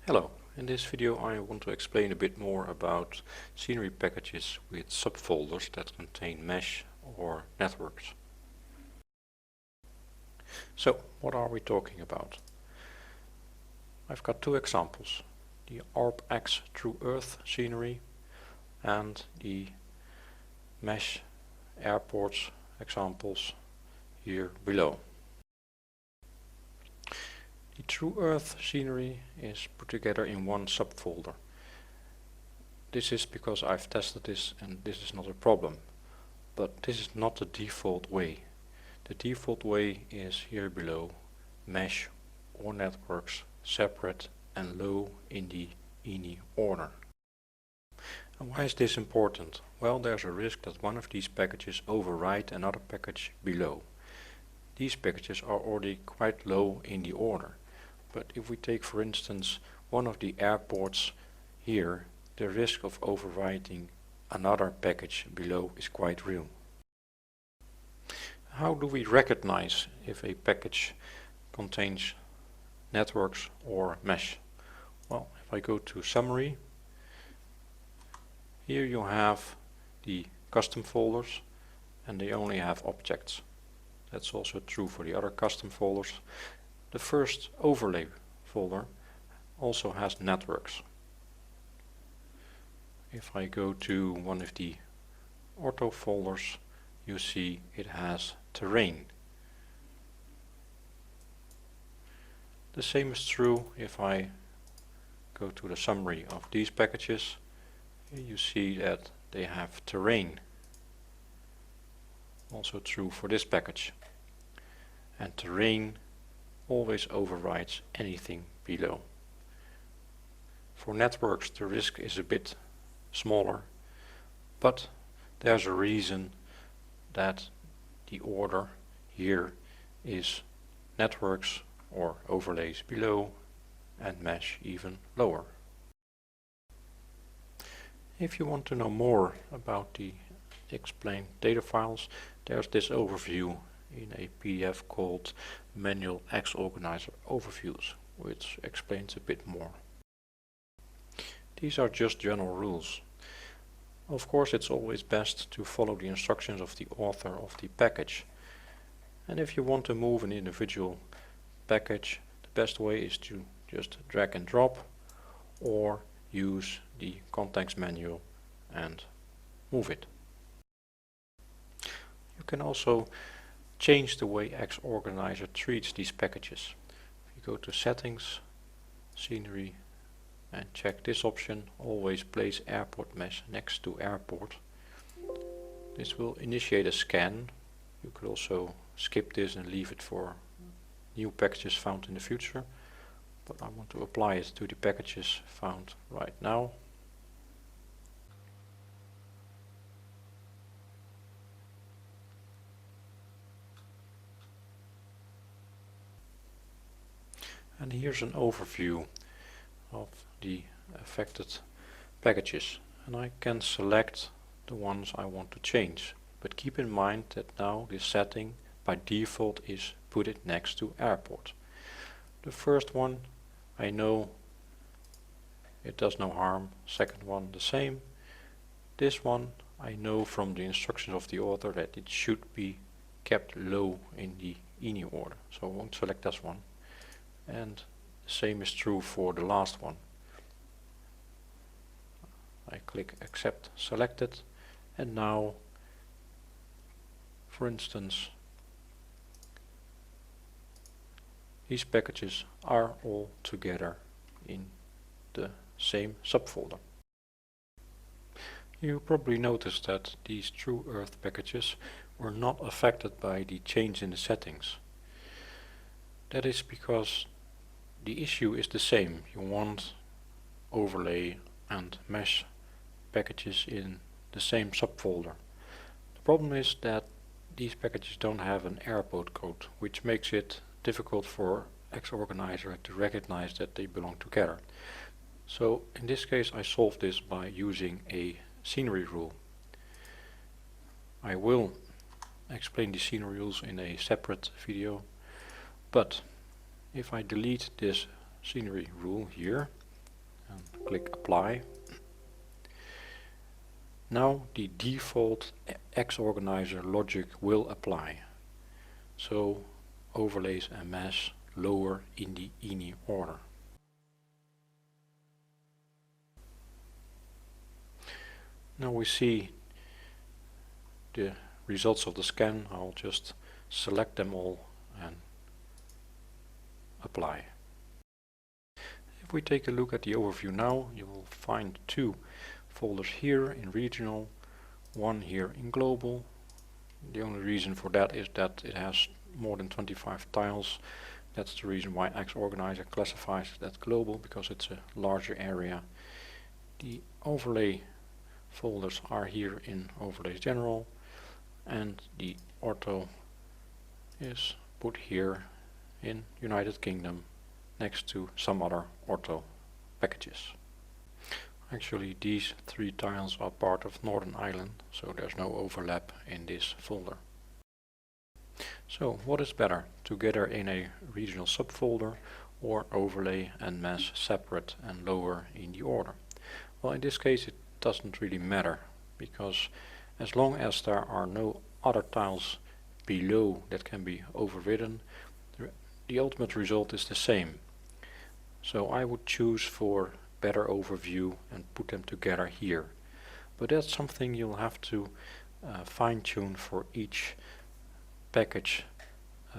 Hello, in this video I want to explain a bit more about scenery packages with subfolders that contain mesh or networks. So, what are we talking about? I've got two examples, the ARP-X True Earth scenery and the mesh airports examples here below. The True Earth scenery is put together in one subfolder. This is because I've tested this and this is not a problem. But this is not the default way. The default way is here below, mesh or networks separate and low in the INI order. And why is this important? Well, there's a risk that one of these packages overwrite another package below. These packages are already quite low in the order. But if we take, for instance, one of the airports here, the risk of overwriting another package below is quite real. How do we recognize if a package contains networks or mesh? Well, if I go to summary, here you have the custom folders and they only have objects. That's also true for the other custom folders. The first overlay folder also has networks. If I go to one of the ortho folders, you see it has terrain. The same is true if I go to the summary of these packages. Here you see that they have terrain. Also true for this package. And terrain always overrides anything below. For networks the risk is a bit smaller, but there's a reason that the order here is networks or overlays below and mesh even lower. If you want to know more about the explained data files, there's this overview in a PDF called Manual XOrganizer Overviews, which explains a bit more. These are just general rules. Of course, it's always best to follow the instructions of the author of the package. And if you want to move an individual package, the best way is to just drag and drop or use the context menu and move it. You can also change the way XOrganizer treats these packages. If you go to Settings, Scenery, and check this option, always place airport mesh next to airport. This will initiate a scan. You could also skip this and leave it for new packages found in the future. But I want to apply it to the packages found right now. And here's an overview of the affected packages, and I can select the ones I want to change, but keep in mind that now this setting by default is put it next to airport. The first one I know it does no harm, second one the same. This one I know from the instructions of the author that it should be kept low in the INI order, so I won't select this one. And the same is true for the last one. I click accept selected, and now, for instance, these packages are all together in the same subfolder. You probably noticed that these True Earth packages were not affected by the change in the settings. That is because the issue is the same. You want overlay and mesh packages in the same subfolder. The problem is that these packages don't have an airport code, which makes it difficult for XOrganizer to recognize that they belong together. So in this case I solved this by using a scenery rule. I will explain the scenery rules in a separate video, but if I delete this scenery rule here and click apply. Now the default Xorganizer logic will apply. So overlays and mesh lower in the INI order. Now we see the results of the scan. I'll just select them all and apply. If we take a look at the overview now, you will find two folders here in regional, one here in global. The only reason for that is that it has more than 25 tiles. That's the reason why Xorganizer classifies that global, because it's a larger area. The overlay folders are here in overlays general, and the ortho is put here in United Kingdom next to some other ortho packages. Actually, these three tiles are part of Northern Ireland, so there's no overlap in this folder. So what is better, together in a regional subfolder or overlay and mesh separate and lower in the order? Well, in this case it doesn't really matter, because as long as there are no other tiles below that can be overridden, the ultimate result is the same. So I would choose for better overview and put them together here. But that's something you'll have to fine-tune for each package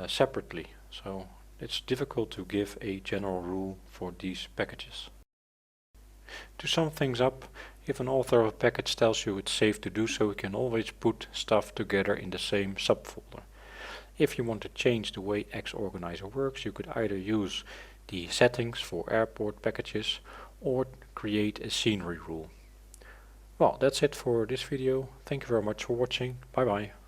separately. So it's difficult to give a general rule for these packages. To sum things up, if an author of a package tells you it's safe to do so, you can always put stuff together in the same subfolder. If you want to change the way Xorganizer works, you could either use the settings for airport packages or create a scenery rule. Well, that's it for this video. Thank you very much for watching. Bye bye.